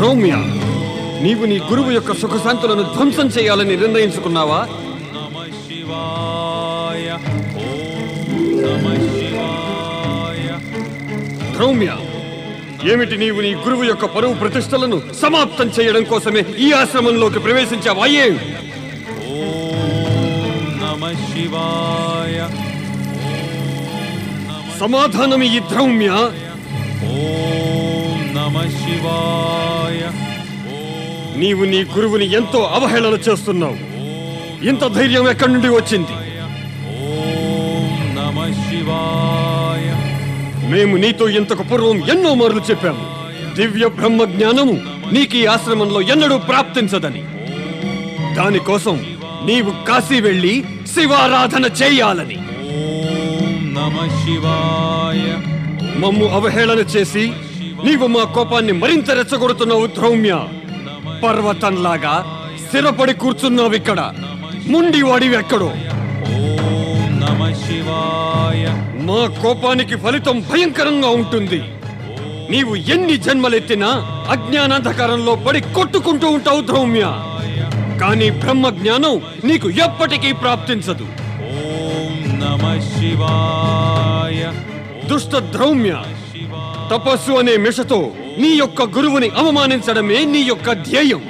ద్రౌమ్య, నీవు నీ గురువు యొక్క సుఖశాంతులను ధ్వంసం చేయాలని నిర్ణయించుకున్నావా? ద్రౌమ్య, ఏమిటి నీవు నీ గురువు యొక్క పరువు ప్రతిష్టలను సమాప్తం చేయడం కోసమే ఈ ఆశ్రమంలోకి ప్రవేశించావాయే? సమాధానం ఈ ద్రౌమ్య. నీవు నీ గురువుని ఎంతో అవహేళన చేస్తున్నావు. ఇంత ధైర్యం ఎక్కడి నుండి వచ్చింది? మేము నీతో ఇంతకు పూర్వం ఎన్నో మార్లు చెప్పాము, దివ్య బ్రహ్మ జ్ఞానము నీకు ఈ ఆశ్రమంలో ఎన్నడూ ప్రాప్తించదని. దానికోసం నీవు కాశీ వెళ్ళి శివారాధన చేయాలని. మమ్ము అవహేళన చేసి నీవు మా కోపాన్ని మరింత రెచ్చగొడుతున్నావు ద్రౌమ్య. పర్వతంలాగా స్థిరపడి కూర్చున్నావు ఇక్కడ. ముండివాడివి ఎక్కడో. మా కోపానికి ఫలితం భయంకరంగా ఉంటుంది. నీవు ఎన్ని జన్మలెత్తినా అజ్ఞానాంధకారంలో పడి కొట్టుకుంటూ ఉంటావు ద్రౌమ్య. కానీ బ్రహ్మ జ్ఞానం నీకు ఎప్పటికీ ప్రాప్తించదు. దుష్ట ద్రౌమ్య, తపస్సు అనే మిషతో నీ యొక్క గురువుని అవమానించడమే నీ యొక్క ధ్యేయం.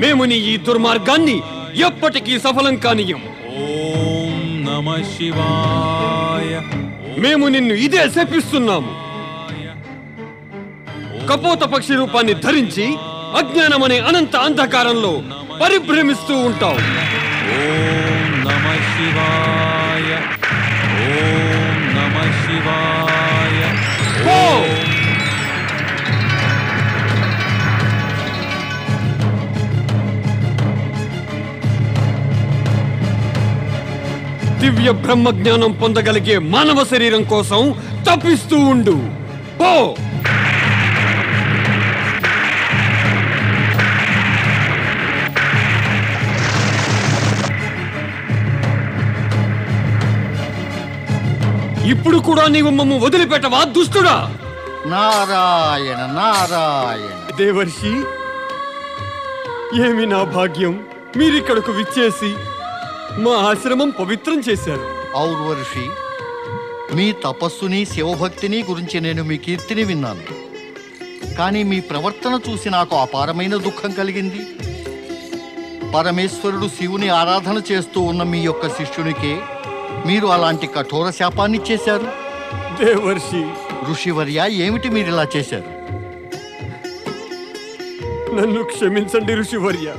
మేము నీ ఈ దుర్మార్గాన్ని ఎప్పటికీ సఫలం కానియం. మేము నిన్ను ఇదే శపిస్తున్నాము. కపోత పక్షి రూపాన్ని ధరించి అజ్ఞానమనే అనంత అంధకారంలో పరిభ్రమిస్తూ ఉంటావు. దివ్య బ్రహ్మ జ్ఞానం పొందగలిగే మానవ శరీరం కోసం తప్పిస్తూ ఉండు. పో. ఇప్పుడు కూడా నీవు మమ్ము వదిలిపెట్టవా దుష్టుడా? నారాయణ నారాయణ. దేవర్షి, ఏమి నా భాగ్యం, మీరిక్కడకు విచ్చేసి మా ఆశ్రమం పవిత్రం చేశారు. ఔర్వర్షి, మీ తపస్సుని శివభక్తిని గురించి నేను మీ కీర్తిని విన్నాను. కానీ మీ ప్రవర్తన చూసి నాకు అపారమైన దుఃఖం కలిగింది. పరమేశ్వరుడు శివుని ఆరాధన చేస్తూ ఉన్న మీ యొక్క శిష్యునికే మీరు అలాంటి కఠోర శాపాన్ని చేశారు. దేవర్షి, ఋషివర్య, ఏమిటి మీరు ఇలా చేశారు? నన్ను క్షమించండి ఋషివర్య.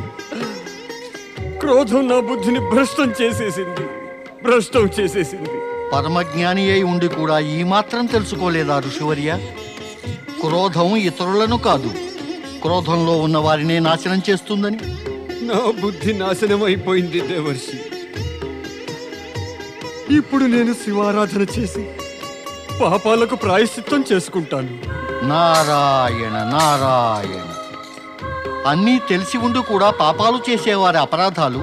క్రోధం నా బుద్ధిని భ్రష్టం చేసేసింది. పరమజ్ఞాని అయి ఉండి కూడా ఈ మాత్రం తెలుసుకోలేదా ఋషివర్య? క్రోధం ఇతరులను కాదు, క్రోధంలో ఉన్న వారినే నాశనం చేస్తుందని. నా బుద్ధి నాశనం అయిపోయింది దేవర్షి. ఇప్పుడు నేను శివారాధన చేసి పాపాలకు ప్రాయశ్చిత్తం చేసుకుంటాను. నారాయణ నారాయణ. అన్నీ తెలిసి ఉండి కూడా పాపాలు చేసేవారి అపరాధాలు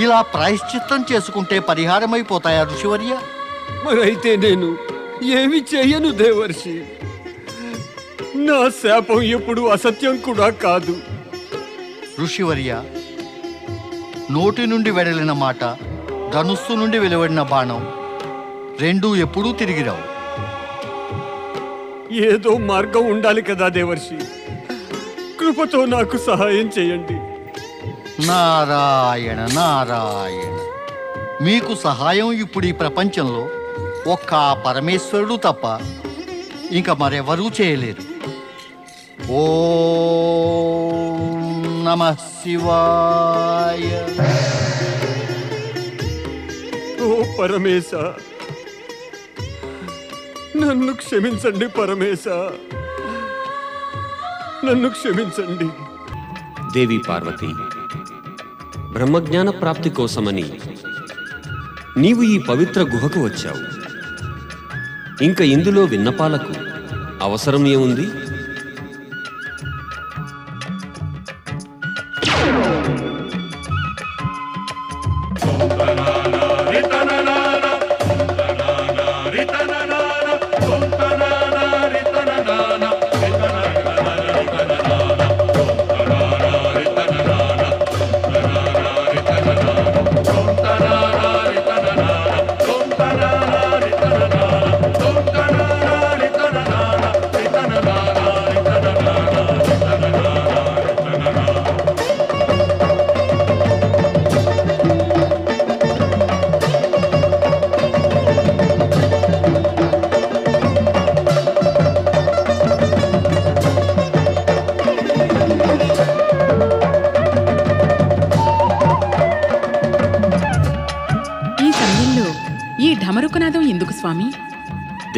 ఇలా ప్రాయశ్చిత్తం చేసుకుంటే పరిహారమైపోతాయా ఋషివర్య? మరైతే నేను ఏమి చేయను దేవర్షి. నా శాపం ఎప్పుడు అసత్యం కూడా కాదు. ఋషివర్య, నోటి నుండి వెడలిన మాట, ధనుస్సు నుండి వెలువడిన బాణం రెండూ ఎప్పుడూ తిరిగి రావు. ఏదో మార్గం ఉండాలి కదా దేవర్షి. కృపతో నాకు సహాయం చేయండి. నారాయణ నారాయణ. మీకు సహాయం ఇప్పుడు ఈ ప్రపంచంలో ఒక్క పరమేశ్వరుడు తప్ప ఇంకా మరెవరూ చేయలేరు. ఓం నమః శివాయ. ఓ పరమేశ, నన్ను క్షమించండి పరమేశ, నన్ను క్షమించండి. దేవి పార్వతి, బ్రహ్మజ్ఞాన ప్రాప్తి కోసమని నీవు ఈ పవిత్ర గుహకు వచ్చావు. ఇంకా ఇందులో విన్నపాలకు అవసరం ఏముంది?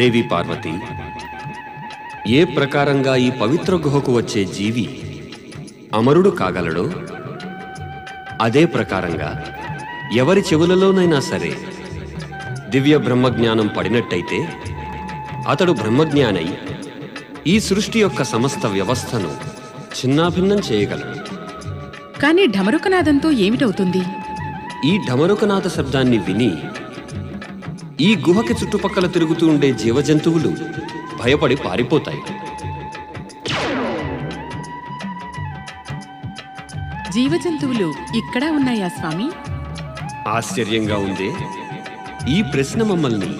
దేవి పార్వతి, ఏ ప్రకారంగా ఈ పవిత్ర గుహకు వచ్చే జీవి అమరుడు కాగలడో, అదే ప్రకారంగా ఎవరి చెవులలోనైనా సరే దివ్య బ్రహ్మజ్ఞానం పడినట్టయితే అతడు బ్రహ్మజ్ఞానై ఈ సృష్టి యొక్క సమస్త వ్యవస్థను చిన్నాభిన్నం చేయగలడు. కానీ ఢమరుకనాదంతో ఏమిటవుతుంది? ఈ ఢమరుకనాద శబ్దాన్ని విని ఈ గుహకి చుట్టుపక్కల తిరుగుతూ ఉండే జీవజంతువులు భయపడి పారిపోతాయి. జీవజంతువులు ఇక్కడ ఉన్నాయా స్వామి? ఆశ్చర్యంగా ఉందే. ఈ ప్రశ్న మమ్మల్ని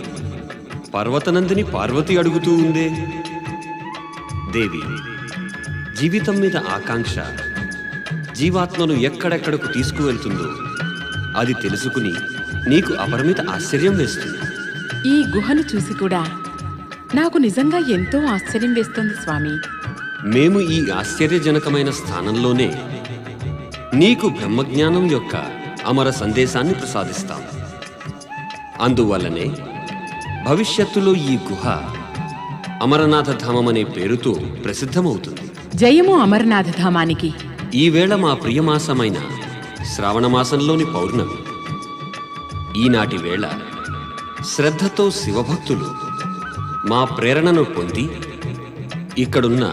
పర్వతనందిని పార్వతి అడుగుతూ ఉందే. దేవి, జీవితం మీద ఆకాంక్ష జీవాత్మను ఎక్కడెక్కడకు తీసుకువెళ్తుందో అది తెలుసుకుని నీకు అపరిమిత ఆశ్చర్యం వేస్తుంది. ఈ గుహను చూసి కూడా నాకు నిజంగా ఎంతో ఆశ్చర్యం వేస్తోంది స్వామి. మేము ఈ ఆశ్చర్యజనకమైన స్థానంలోనే నీకు బ్రహ్మజ్ఞానం యొక్క అమర సందేశాన్ని ప్రసాదిస్తాం. అందువల్లనే భవిష్యత్తులో ఈ గుహ అమరనాథ ధామం అనే పేరుతో ప్రసిద్ధమవుతుంది. జయము అమరనాథ ధామానికి. ఈవేళ మా ప్రియమాసమైన శ్రావణమాసంలోని పౌర్ణమి. ఈనాటి వేళ శ్రద్ధతో శివభక్తులు మా ప్రేరణను పొంది ఇక్కడున్న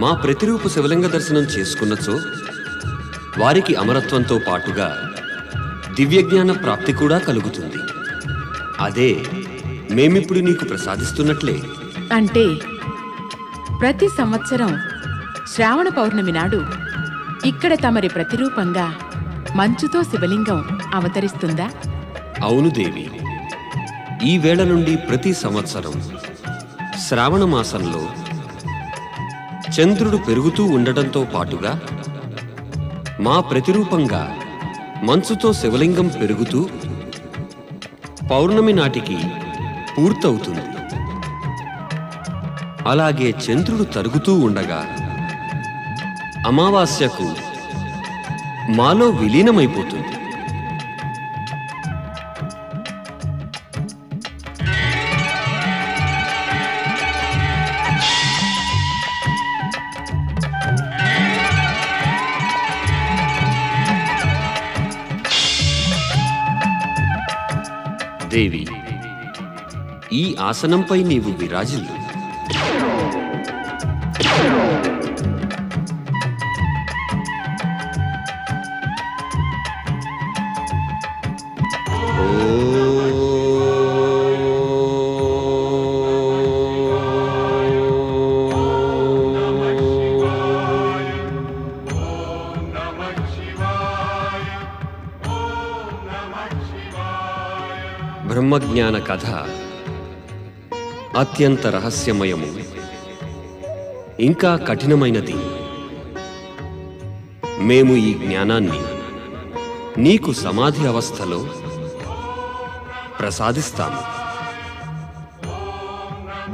మా ప్రతిరూప శివలింగ దర్శనం చేసుకున్నచో వారికి అమరత్వంతో పాటుగా దివ్యజ్ఞాన ప్రాప్తి కూడా కలుగుతుంది. అదే మేమిప్పుడు నీకు ప్రసాదిస్తున్నట్లే. అంటే ప్రతి సంవత్సరం శ్రావణ పౌర్ణమి నాడు ఇక్కడ తమరి ప్రతిరూపంగా మంచుతో శివలింగం అవతరిస్తుందా? అవును దేవి. ఈ వేళ నుండి ప్రతి సంవత్సరం శ్రావణ మాసంలో చంద్రుడు పెరుగుతూ ఉండటంతో పాటుగా మా ప్రతిరూపంగా మంచుతో శివలింగం పెరుగుతూ పౌర్ణమి నాటికి పూర్తవుతుంది. అలాగే చంద్రుడు తరుగుతూ ఉండగా అమావాస్యకు మాలో విలీనమైపోతుంది. దేవి, ఈ ఆసనంపై నీవు విరాజిల్లు. బ్రహ్మజ్ఞాన కథ అత్యంత రహస్యమయము, ఇంకా కఠినమైనది. మేము ఈ జ్ఞానాన్ని నీకు సమాధి అవస్థలో ప్రసాదిస్తాము.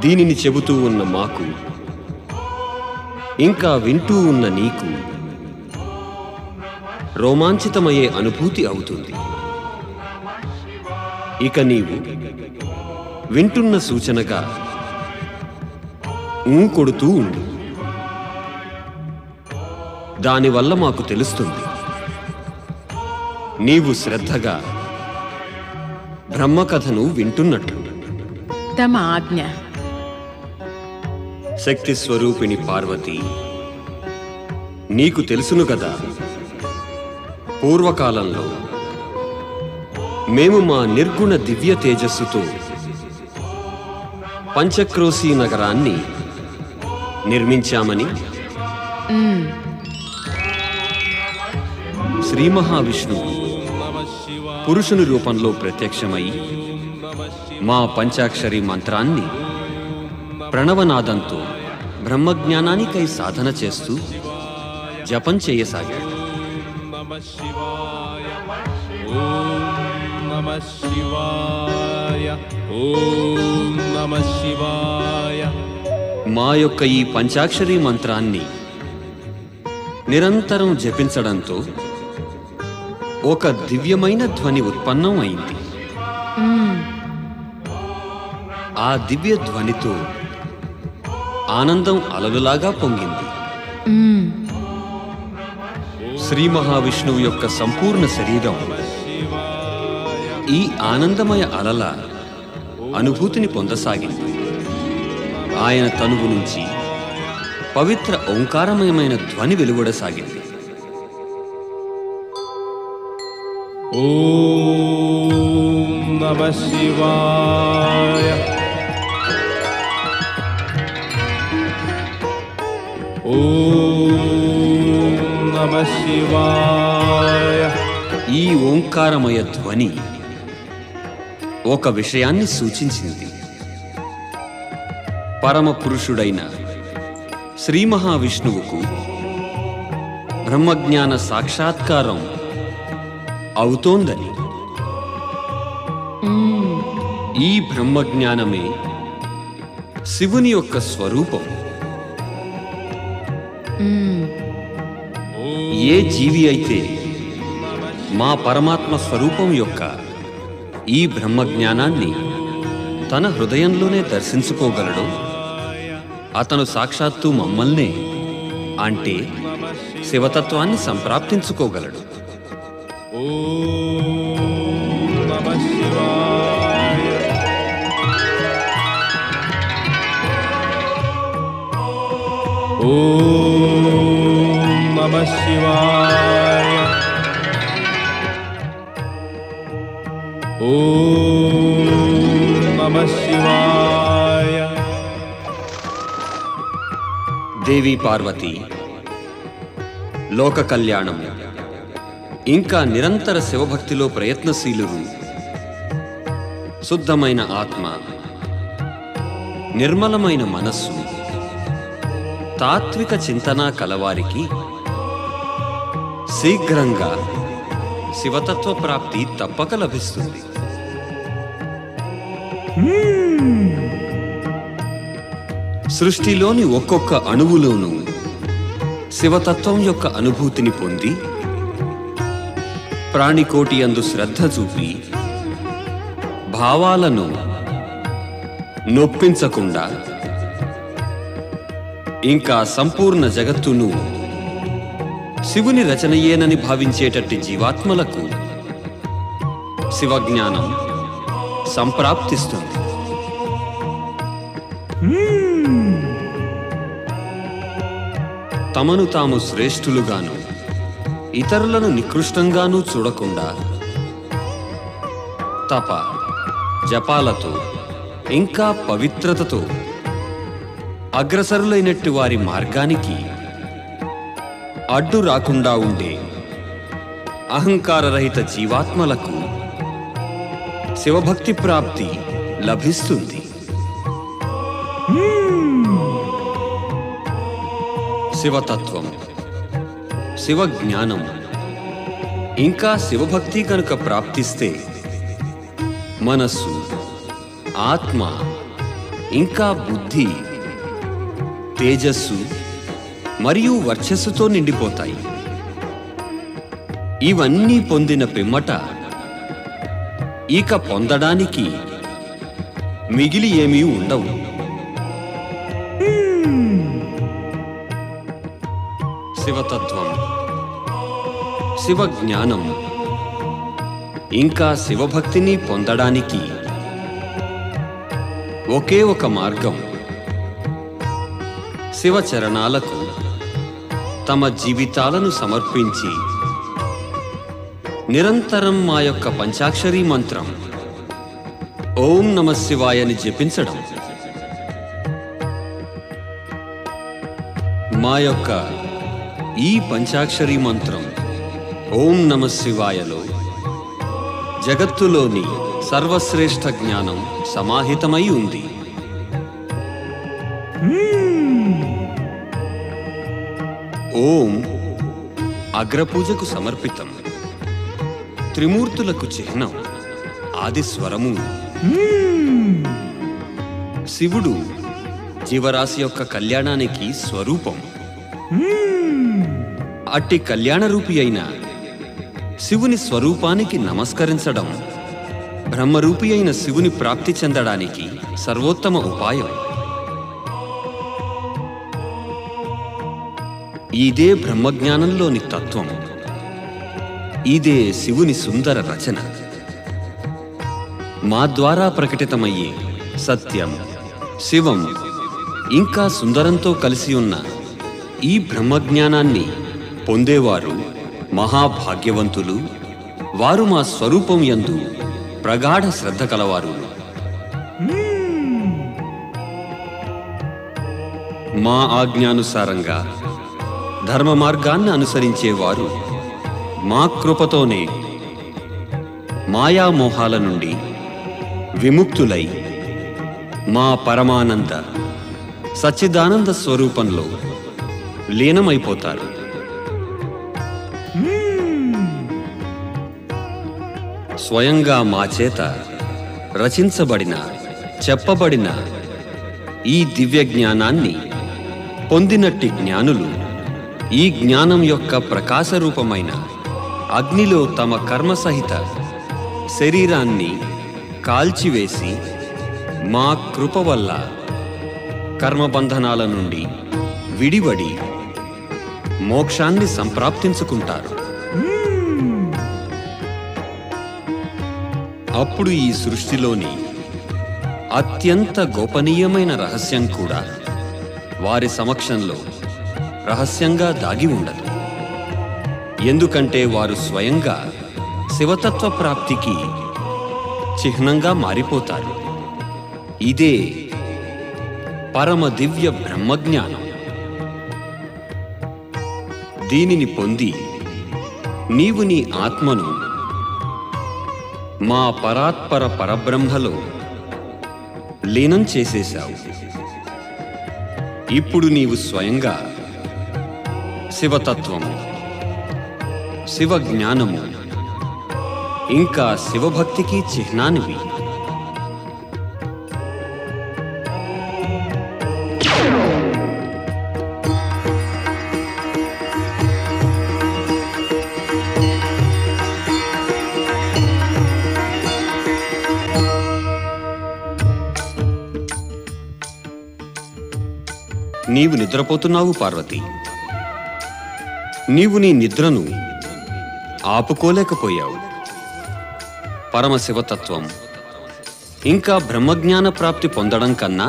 దీనిని చెబుతూ ఉన్న మాకు, ఇంకా వింటూ ఉన్న నీకు రోమాంచితమయ్యే అనుభూతి అవుతుంది. ఇక నీవు వింటున్న సూచనగా కొడుతూ ఉండు. దానివల్ల మాకు తెలుస్తుంది నీవు శ్రద్ధగా బ్రహ్మకథను వింటున్నట్లు. తమ ఆజ్ఞ. శక్తి స్వరూపిణి పార్వతి, నీకు తెలుసును కదా, పూర్వకాలంలో మేము మా నిర్గుణ దివ్య తేజస్సుతో పంచక్రోశీ నగరాన్ని నిర్మించామని. శ్రీ మహావిష్ణువు పురుషుని రూపంలో ప్రత్యక్షమై మా పంచాక్షరి మంత్రాన్ని ప్రణవనాదంతో బ్రహ్మజ్ఞానానికై సాధన చేస్తూ జపం చేయసాగాడు. మా యొక్క ఈ పంచాక్షరి మంత్రాన్ని నిరంతరం జపించడంతో ఒక దివ్యమైన ధ్వని ఉత్పన్నం అయింది. ఆ దివ్య ధ్వనితో ఆనందం అలలులాగా పొంగింది. శ్రీ మహావిష్ణువు యొక్క సంపూర్ణ శరీరం ఈ ఆనందమయ అలల అనుభూతిని పొందసాగింది. ఆయన తనువు నుంచి పవిత్ర ఓంకారమయమైన ధ్వని వెలువడసాగింది. ఓం నమః శివాయ. ఓం నమః శివాయ. ఈ ఓంకారమయ ధ్వని ఒక విషయాన్ని సూచించింది. పరమ పురుషుడైన శ్రీ మహావిష్ణువుకు బ్రహ్మజ్ఞాన సాక్షాత్కారం అవుతోందని. ఈ బ్రహ్మజ్ఞానమే శివుని యొక్క స్వరూపం. ఏ జీవి అయితే మా పరమాత్మ స్వరూపం యొక్క ఈ బ్రహ్మజ్ఞానాన్ని తన హృదయంలోనే దర్శించుకోగలడో అతను సాక్షాత్తు మమ్మల్నే, అంటే శివతత్వాన్ని సంప్రాప్తించుకోగలడు. ఓం నమః శివాయ. ఓం నమః శివాయ. ఓం నమః శివాయ. దేవి పార్వతి లోక కళ్యాణం ఇంకా నిరంతర శివభక్తిలో ప్రయత్నశీలురు, శుద్ధమైన ఆత్మ, నిర్మలమైన మనస్సు, తాత్విక చింతన కలవారికి శీఘ్రంగా శివతత్వ ప్రాప్తి తప్పక లభిస్తుంది. సృష్టిలోని ఒక్కొక్క అణువులోనూ శివతత్వం యొక్క అనుభూతిని పొంది ప్రాణికోటి యందు శ్రద్ధ చూపి భావాలను నొప్పించకుండా ఇంకా సంపూర్ణ జగత్తును శివుని రచనయేనని భావించేటట్టి జీవాత్మలకు శివజ్ఞానం సంప్రాప్తిస్తుంది. తమను తాము శ్రేష్ఠులుగాను ఇతరులను నికృష్టంగానూ చూడకుండా తప జపాలతో ఇంకా పవిత్రతతో అగ్రసరులైనట్టు వారి మార్గానికి అడ్డు రాకుండా ఉండే అహంకారరహిత జీవాత్మలకు శివభక్తి ప్రాప్తి లభిస్తుంది. శివతత్వం, శివజ్ఞానం ఇంకా శివభక్తి కనుక ప్రాప్తిస్తే మనస్సు, ఆత్మ ఇంకా బుద్ధి తేజస్సు మరియు వర్చస్సుతో నిండిపోతాయి. ఇవన్నీ పొందిన పిమ్మట ఇక పొందడానికి మిగిలి ఏమీ ఉండవు. శివతత్వం, శివజ్ఞానం ఇంకా శివభక్తిని పొందడానికి ఒకే ఒక మార్గం. శివచరణాలకు తమ జీవితాలను సమర్పించి నిరంతరం మా యొక్క పంచాక్షరీ మంత్రం ఓం నమః శివాయని జపించడం. మా యొక్క ఈ పంచాక్షరీ మంత్రం ఓం నమః శివాయలో జగత్తులోని సర్వశ్రేష్ఠ జ్ఞానం సమాహితమై ఉంది. ఓం అగ్రపూజకు సమర్పితం, త్రిమూర్తులకు చిహ్నం, ఆది స్వరము. శివుడు జీవరాశి యొక్క కళ్యాణానికి స్వరూపం. అట్టి కళ్యాణ రూపి అయిన శివుని స్వరూపానికి నమస్కరించడం బ్రహ్మరూపి అయిన శివుని ప్రాప్తి చెందడానికి సర్వోత్తమ ఉపాయం. ఇదే బ్రహ్మజ్ఞానంలోని తత్వం. ఇదే శివుని సుందర రచన. మా ద్వారా ప్రకటితమయ్యే సత్యం, శివం ఇంకా సుందరంతో కలిసి ఉన్న ఈ బ్రహ్మజ్ఞానాన్ని పొందేవారు మహాభాగ్యవంతులు. వారు మా స్వరూపం యందు ప్రగాఢ శ్రద్ధ కలవారు. మా ఆజ్ఞానుసారంగా ధర్మ మార్గాన్ని అనుసరించేవారు మా కృపతోనే మాయామోహాల నుండి విముక్తులై మా పరమానంద సచ్చిదానంద స్వరూపంలో లీనమైపోతారు. స్వయంగా మా చేత రచించబడిన, చెప్పబడిన ఈ దివ్య జ్ఞానాన్ని పొందినట్టి జ్ఞానులు ఈ జ్ఞానం యొక్క ప్రకాశరూపమైన అగ్నిలో తమ కర్మసహిత శరీరాన్ని కాల్చివేసి మా కృప వల్ల కర్మబంధనాల నుండి విడివడి మోక్షాన్ని సంప్రాప్తించుకుంటారు. అప్పుడు ఈ సృష్టిలోని అత్యంత గోపనీయమైన రహస్యం కూడా వారి సమక్షంలో రహస్యంగా దాగి ఉండదు. ఎందుకంటే వారు స్వయంగా శివతత్వ ప్రాప్తికి చిహ్నంగా మారిపోతారు. ఇదే పరమ దివ్య బ్రహ్మజ్ఞానం. దీనిని పొంది నీవు నీ ఆత్మను మా పరాత్పర పరబ్రహ్మలో లీనం చేసేశావు. ఇప్పుడు నీవు స్వయంగా శివతత్వము, శివజ్ఞానము ఇంకా శివభక్తికి చిహ్నానివి. నీవు నిద్రపోతున్నావు పార్వతి. నీవు నీ నిద్రను ఆపుకోలేకపోయావు. పరమశివతత్వం ఇంకా బ్రహ్మజ్ఞాన ప్రాప్తి పొందడం కన్నా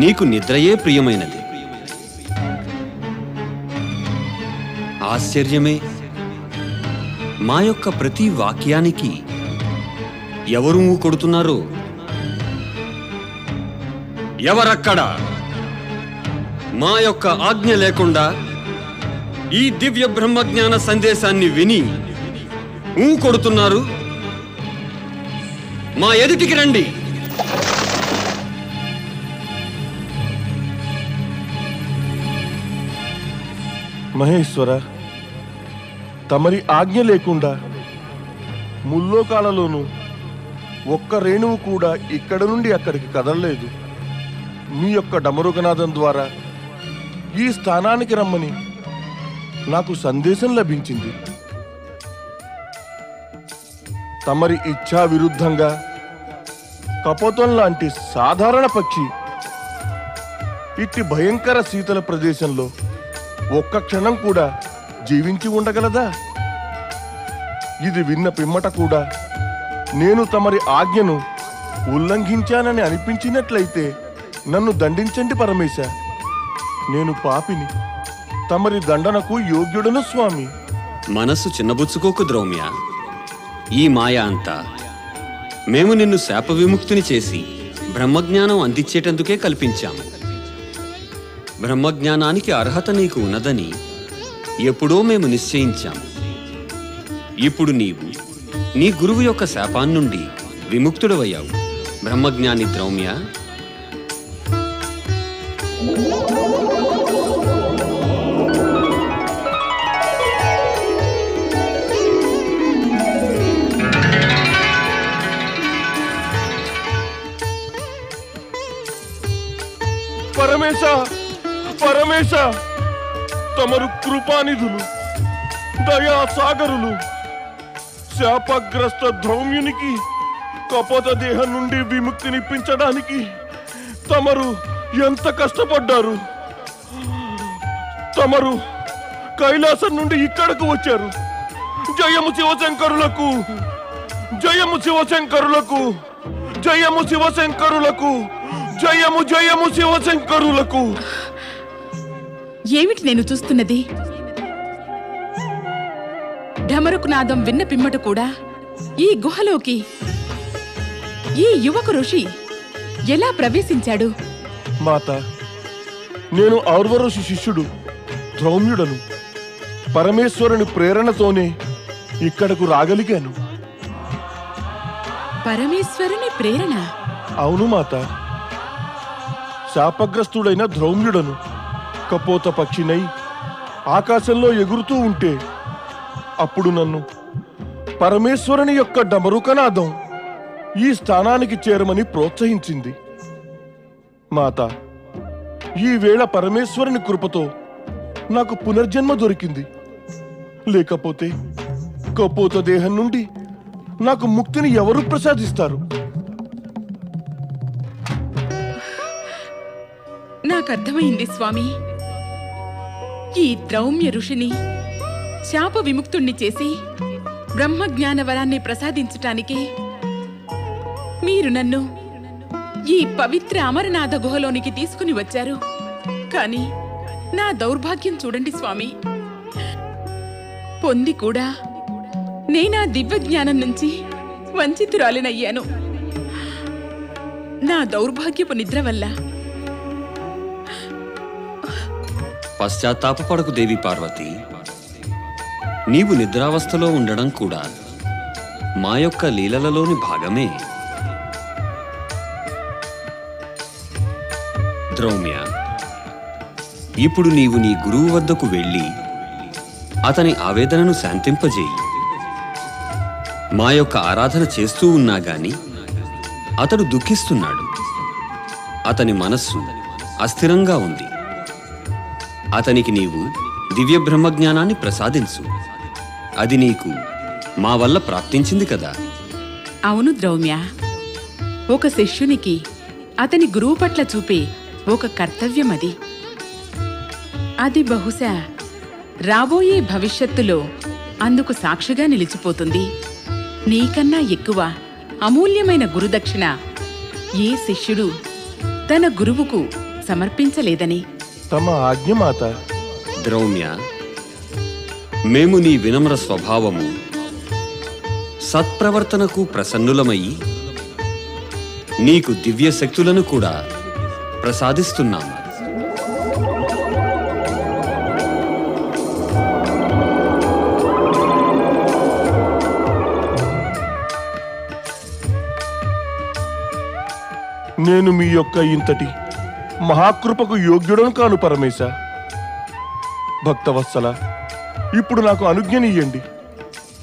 నీకు నిద్రయే ప్రియమైనది. ఆశ్చర్యమే, మా యొక్క ప్రతి వాక్యానికి ఎవరు కొడుతున్నారో? ఎవరక్కడ మా యొక్క ఆజ్ఞ లేకుండా ఈ దివ్య బ్రహ్మజ్ఞాన సందేశాన్ని విని కొడుతున్నారు? మా ఎదుటికి రండి. మహేశ్వర, తమరి ఆజ్ఞ లేకుండా ముల్లోకాలలోనూ ఒక్క రేణువు కూడా ఇక్కడ నుండి అక్కడికి కదలలేదు. మీ యొక్క డమరుగనాదం ద్వారా ఈ స్థానానికి రమ్మని నాకు సందేశం లభించింది. తమరి ఇచ్ఛా విరుద్ధంగా కపోతం లాంటి సాధారణ పక్షి ఇట్టి భయంకర శీతల ప్రదేశంలో ఒక్క క్షణం కూడా జీవించి ఉండగలదా? ఇది విన్న పిమ్మట కూడా నేను తమరి ఆజ్ఞను ఉల్లంఘించానని అనిపించినట్లయితే నన్ను దండించండి పరమేశ. నేను పాపిని, తమరి దండనకు యోగ్యుడను స్వామి. మనస్సు చిన్నబుచ్చుకోకు ద్రౌమ్య. ఈ మాయ అంతా మేము నిన్ను శాప విముక్తిని చేసి బ్రహ్మజ్ఞానం అందించేటందుకే కల్పించాము. బ్రహ్మజ్ఞానానికి అర్హత నీకు ఉన్నదని ఎప్పుడో మేము నిశ్చయించాము. ఇప్పుడు నీవు నీ గురువు యొక్క శాపాన్నుండి విముక్తుడవయ్యావు. బ్రహ్మజ్ఞాని ద్రౌమ్య, పరమేశ, పరమేశ, తమరు కృపానిధులు, దయా సాగరులు, శాపగ్రస్త ధౌమ్యునికి కపోత దేహం నుండి విముక్తినిప్పించడానికి తమరు ఎంత కష్టపడ్డారు. తమరు కైలాసం నుండి ఇక్కడకు వచ్చారు. జయము శివశంకరులకు, జయము శివశంకరులకు, జయము శివశంకరులకు, జయము జయము శివశంకరులకు. ఏమిటి నేను చూస్తున్నది? ఢమరుకు నాదం విన్న పిమ్మట కూడా ఈ గుహలోకి ఈ యువక ఋషి ఎలా ప్రవేశించాడు? మాత, నేను ఔర్వఋషి శిష్యుడు ధౌమ్యుడను. పరమేశ్వరుని ప్రేరణతోనే ఇక్కడకు రాగలిగాను. పరమేశ్వరుని ప్రేరణ? అవును మాత. శాపగ్రస్తుడైన ధౌమ్యుడను కపోత పక్షినై ఆకాశంలో ఎగురుతూ ఉంటే అప్పుడు నన్ను పరమేశ్వరుని యొక్క డమరుకనాదం ఈ స్థానానికి చేరమని ప్రోత్సహించింది. మాత, ఈ వేళ పరమేశ్వరుని కృపతో నాకు పునర్జన్మ దొరికింది. లేకపోతే కపోత దేహం నుండి నాకు ముక్తిని ఎవరు ప్రసాదిస్తారు? నాకర్థమైంది స్వామి. ఈ ద్రౌమ్య ఋషిని శాప విముక్తుణ్ణి చేసి బ్రహ్మజ్ఞాన వరాన్ని ప్రసాదించటానికి మీరు నన్ను ఈ పవిత్ర అమరనాథ గుహలోనికి తీసుకుని వచ్చారు. కాని నా దౌర్భాగ్యం చూడండి స్వామి. పొంది కూడా నేనా దివ్య జ్ఞానం నుంచి వంచితురాలినయ్యాను. నా దౌర్భాగ్యపు నిద్ర వల్ల. పశ్చాత్తాపపడకు దేవి పార్వతి. నీవు నిద్రావస్థలో ఉండడం కూడా మా యొక్క లీలలలోని భాగమే. ద్రౌమ్య, ఇప్పుడు నీవు నీ గురువు వద్దకు వెళ్ళి అతని ఆవేదనను శాంతింపజేయి. మా యొక్క ఆరాధన చేస్తూ ఉన్నా గాని అతడు దుఃఖిస్తున్నాడు. అతని మనస్సు అస్థిరంగా ఉంది. అతనికి నీవు దివ్య బ్రహ్మజ్ఞానాన్ని ప్రసాదించు. అది నీకు మా వల్ల ప్రాప్తించింది కదా. అవును ద్రౌమ్య. ఒక శిష్యునికి అతని గురువు పట్ల చూపే ఒక కర్తవ్యం అది. అది బహుశా రాబోయే భవిష్యత్తులో అందుకు సాక్షిగా నిలిచిపోతుంది. నీకన్నా ఎక్కువ అమూల్యమైన గురుదక్షిణ ఏ శిష్యుడు తన గురువుకు సమర్పించలేదని. తమ ఆజ్ఞ మాత. ద్రౌమ్య, మేము నీ వినమ్ర స్వభావము, సత్ప్రవర్తనకు ప్రసన్నులమయ్యి నీకు దివ్య శక్తులను కూడా ప్రసాదిస్తున్నాము. నేను మీ యొక్క ఇంతటి మహాకృపకు యోగ్యుడను కాను పరమేశ. భక్తవత్సల, ఇప్పుడు నాకు అనుజ్ఞనియ్యండి.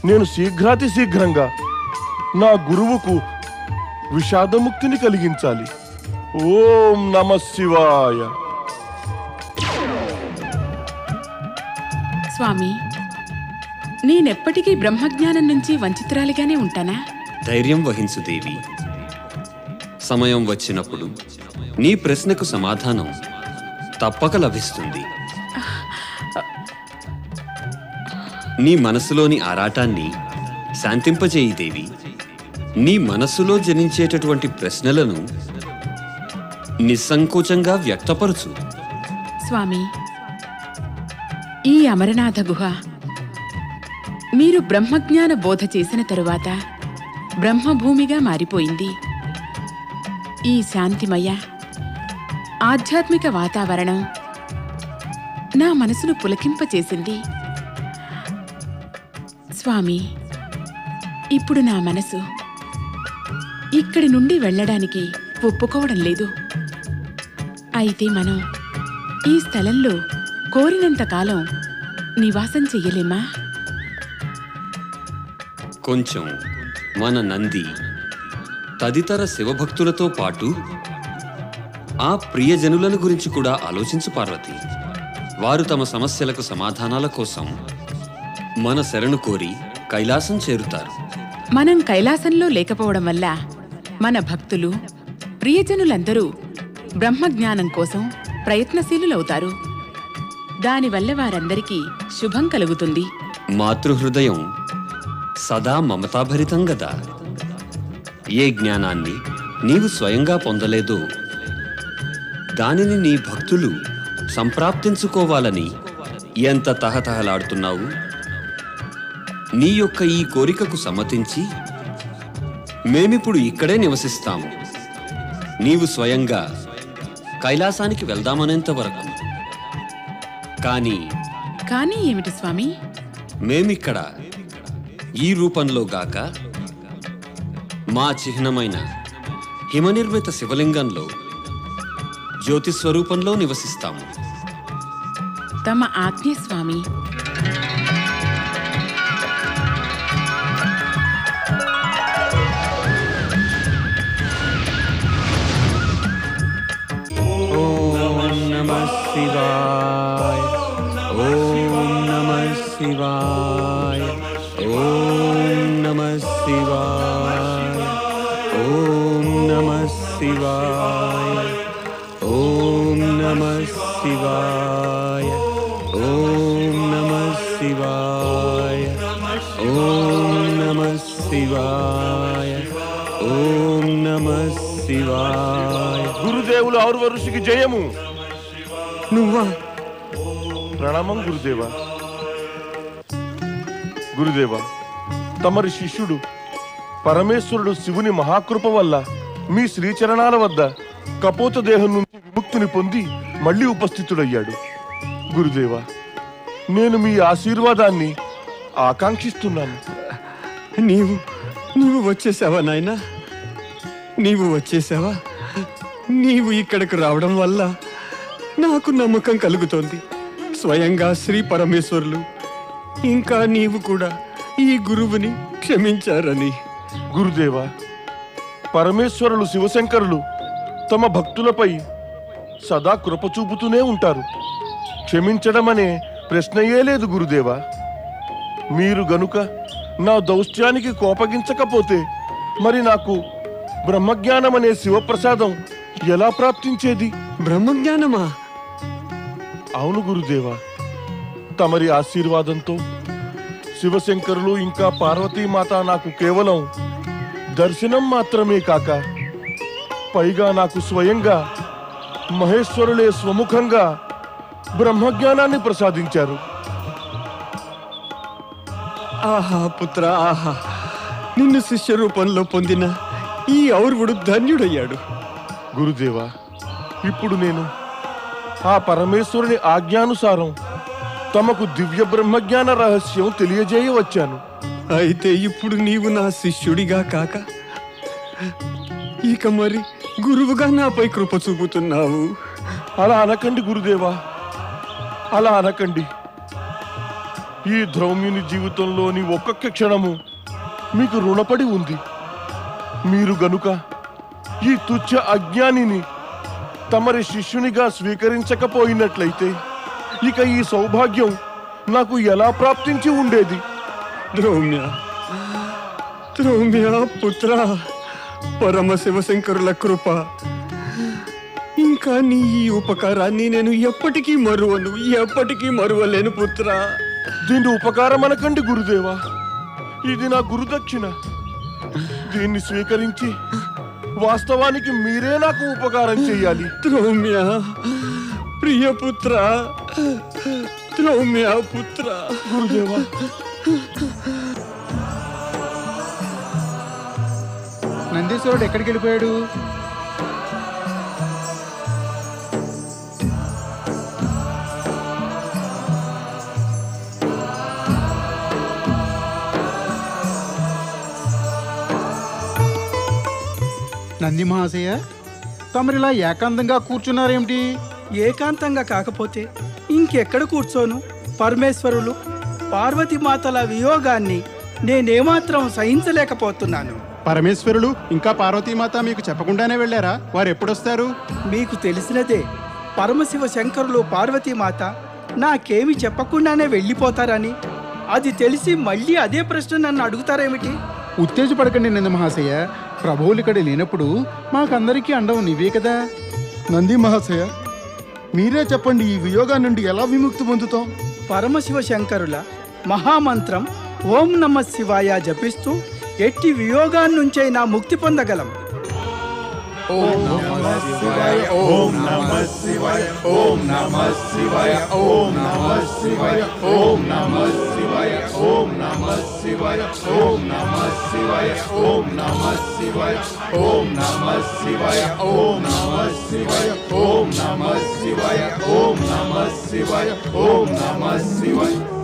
నేను శీఘ్రాతి శీఘ్రంగా నా గురువుకు విషాదముక్తిని కలిగించాలి. ఓం నమ శివాయ. స్వామి, నేనెప్పటికీ బ్రహ్మజ్ఞానం నుంచి వంచితురాలిగానే ఉంటానా? ధైర్యం వహించు దేవి. సమయం వచ్చినప్పుడు నీ ప్రశ్నకు సమాధానం తప్పక లభిస్తుంది. నీ మనసులోని ఆరాటాన్ని శాంతింపజేయి దేవి. నీ మనస్సులో జనించేటటువంటి ప్రశ్నలను నిస్సంకోచంగా వ్యక్తపరచు. స్వామి, ఈ అమరనాథ గుహ మీరు బ్రహ్మజ్ఞాన బోధ చేసిన తరువాత బ్రహ్మభూమిగా మారిపోయింది. ఈ శాంతిమయ ఆధ్యాత్మిక వాతావరణం నా మనసును పులకింపచేసింది. స్వామి, ఇప్పుడు నా మనసు ఇక్కడి నుండి వెళ్ళడానికి ఒప్పుకోవడం లేదు. అయితే మనం ఈ స్థలంలో కోరినంత కాలం నివాసం చెయ్యలేమా? కొంచెం మన నంది తదితర శివభక్తులతో పాటు ఆ ప్రియజనులను గురించి కూడా ఆలోచించు పార్వతి. వారు తమ సమస్యలకు సమాధానాల కోసం మన శరణు కోరి కైలాసం చేరుతారు. మనం కైలాసంలో లేకపోవడం వల్ల మన భక్తులు ప్రియజనులందరూ బ్రహ్మజ్ఞానం కోసం ప్రయత్నశీలులవుతారు. దానివల్ల వారందరికీ శుభం కలుగుతుంది. మాతృహృదయం సదా మమతాభరితం గదా. ఏ జ్ఞానాన్ని నీవు స్వయంగా పొందలేదో దానిని నీ భక్తులు సంప్రాప్తించుకోవాలని ఎంత తహతహలాడుతున్నావు. నీ యొక్క ఈ కోరికకు సమ్మతించి మేమిప్పుడు ఇక్కడే నివసిస్తాము. నీవు స్వయంగా కైలాసానికి వెళ్దామనేంత వరకు. కానీ ఏమిటి స్వామి? మేమిక్కడ ఈ రూపంలో గాక మా చిహ్నమైన హిమనిర్మిత శివలింగంలో జ్యోతి స్వరూపంలో నివసిస్తాము. తమ ఆజ్ఞ స్వామి. ఓం నమః శివాయ. ఓం నమః శివాయ. ఓం నమః శివాయ. ఓం నమః శివాయ. ఓం నమః శివాయ. ఓం నమః శివాయ. ఓం నమః శివాయ. ఓం నమః శివాయ. గురుదేవులు ఔర్వ ఋషికి జయము. నువ్వా? ప్రణామం గురుదేవా. గురుదేవా, తమరి శిష్యుడు పరమేశ్వరుడు శివుని మహాకృప వల్ల మీ శ్రీచరణాల వద్ద కపోత దేహం నుంచి విముక్తిని పొంది మళ్ళీ ఉపస్థితుడయ్యాడు. గురుదేవా, నేను మీ ఆశీర్వాదాన్ని ఆకాంక్షిస్తున్నాను. నీవు వచ్చేసావా నాయనా? నీవు వచ్చేసావా? నీవు ఇక్కడికి రావడం వల్ల నాకు నమ్మకం కలుగుతోంది. స్వయంగా శ్రీ పరమేశ్వరులు ఇంకా నీవు కూడా ఈ గురువుని క్షమించారని. గురుదేవా, పరమేశ్వరులు శివశంకరులు తమ భక్తులపై సదా కృప చూపుతూనే ఉంటారు. క్షమించడం అనే ప్రశ్నయే లేదు గురుదేవా. మీరు గనుక నా దౌష్ట్యానికి కోపగించకపోతే మరి నాకు బ్రహ్మజ్ఞానం అనే శివప్రసాదం ఎలా ప్రాప్తించేది? బ్రహ్మజ్ఞానమా? అవును గురుదేవా, తమరి ఆశీర్వాదంతో శివశంకరులు ఇంకా పార్వతీమాత నాకు కేవలం దర్శనం మాత్రమే కాక పైగా నాకు స్వయంగా మహేశ్వరులే స్వముఖంగా బ్రహ్మజ్ఞానాన్ని ప్రసాదించారు. ఆహా పుత్ర, ఆహా! నిన్ను శిష్య రూపంలో పొందిన ఈ ఔర్వుడు ధన్యుడయ్యాడు. గురుదేవా, ఇప్పుడు నేను ఆ పరమేశ్వరుని ఆజ్ఞానుసారం తమకు దివ్య బ్రహ్మజ్ఞాన రహస్యం తెలియజేయవచ్చాను. అయితే ఇప్పుడు నీవు నా శిష్యుడిగా కాక ఇక మరి గురువుగా నాపై కృప చూపుతున్నావు. అలా అనకండి గురుదేవా, అలా అనకండి. ఈ ధౌమ్యుని జీవితంలోని ఒక్కొక్క క్షణము మీకు రుణపడి ఉంది. మీరు గనుక ఈ తుచ్చ అజ్ఞానిని తమరి శిష్యునిగా స్వీకరించకపోయినట్లయితే ఇక ఈ సౌభాగ్యం నాకు ఎలా ప్రాప్తించి ఉండేది? ద్రౌమ్య, ద్రౌమ్య పుత్ర, పరమశివశంకరుల కృప ఇంకా నీ ఈ ఉపకారాన్ని నేను ఎప్పటికీ మరువలేను పుత్ర. దీన్ని ఉపకారం అనకండి గురుదేవా, ఇది నా గురుదక్షిణ. దీన్ని స్వీకరించి వాస్తవానికి మీరే నాకు ఉపకారం చెయ్యాలి. ద్రౌమ్య ప్రియపుత్ర, ద్రౌమ్య పుత్ర. గురుదేవా, నందీశ్వరుడు ఎక్కడికి వెళ్ళిపోయాడు? నంది మహాశయ, తమరిలా ఏకాంతంగా కూర్చున్నారేమిటి? ఏకాంతంగా కాకపోతే ఇంకెక్కడ కూర్చోను? పరమేశ్వరులు పార్వతీమాతల వియోగాన్ని నేనేమాత్రం సహించలేకపోతున్నాను. పరమేశ్వరులు ఇంకా పార్వతీమాత మీకు చెప్పకుండానే వెళ్ళారా? వారు ఎప్పుడొస్తారు? మీకు తెలిసినదే, పరమశివ శంకరులు పార్వతీమాత నాకేమి చెప్పకుండానే వెళ్ళిపోతారని. అది తెలిసి మళ్ళీ అదే ప్రశ్న నన్ను అడుగుతారేమిటి? ఉత్తేజపడకండి నంది మహాశయ. ప్రభువులు ఇక్కడ లేనప్పుడు మాకందరికీ అండవు నీవే కదా. నంది మహాశయ, మీరే చెప్పండి, ఈ వియోగా నుండి ఎలా విముక్తి పొందుతాం? పరమశివ శంకరుల మహామంత్రం ఓం నమ శివాయ జపిస్తూ ఎట్టి వియోగాన్నుంచైనా ముక్తి పొందగలం. ఓం నమః శివాయ, ఓం నమః శివాయ, ఓం నమః శివాయ, ఓం నమః శివాయ, ఓం నమః శివాయ, ఓం నమః శివాయ, ఓం నమః శివాయ, ఓం నమః శివాయ, ఓం నమః శివాయ, ఓం నమః శివాయ, ఓం నమః శివాయ, ఓం నమః శివాయ, ఓం నమః శివాయ.